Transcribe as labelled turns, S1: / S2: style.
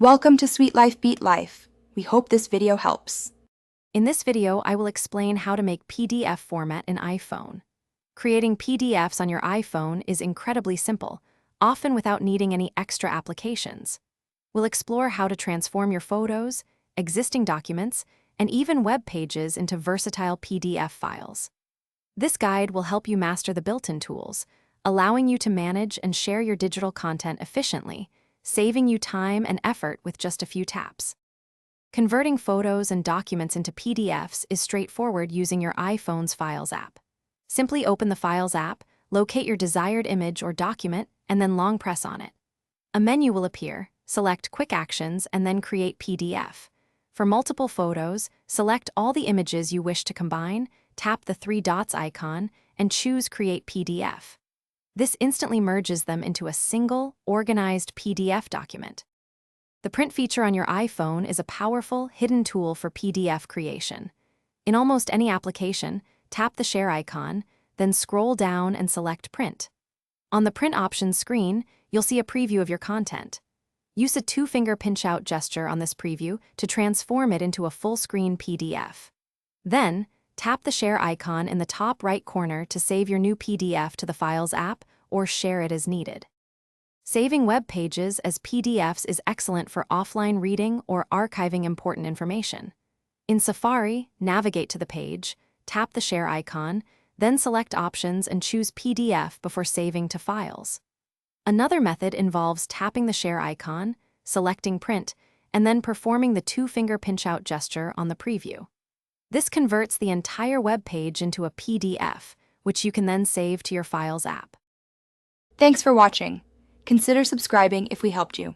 S1: Welcome to Sweet Life Beat Life. We hope this video helps.
S2: In this video, I will explain how to make PDF format in iPhone. Creating PDFs on your iPhone is incredibly simple, often without needing any extra applications. We'll explore how to transform your photos, existing documents, and even web pages into versatile PDF files. This guide will help you master the built-in tools, allowing you to manage and share your digital content efficiently, saving you time and effort with just a few taps. Converting photos and documents into PDFs is straightforward using your iPhone's Files app. Simply open the Files app, locate your desired image or document, and then long press on it. A menu will appear, select Quick Actions, and then Create PDF. For multiple photos, select all the images you wish to combine, tap the three dots icon, and choose Create PDF. This instantly merges them into a single, organized PDF document. The print feature on your iPhone is a powerful, hidden tool for PDF creation. In almost any application, tap the share icon, then scroll down and select Print. On the Print options screen, you'll see a preview of your content. Use a two-finger pinch-out gesture on this preview to transform it into a full-screen PDF. Then, tap the share icon in the top right corner to save your new PDF to the Files app or share it as needed. Saving web pages as PDFs is excellent for offline reading or archiving important information. In Safari, navigate to the page, tap the share icon, then select Options and choose PDF before saving to Files. Another method involves tapping the share icon, selecting Print, and then performing the two-finger pinch-out gesture on the preview. This converts the entire web page into a PDF, which you can then save to your Files app.
S1: Thanks for watching. Consider subscribing if we helped you.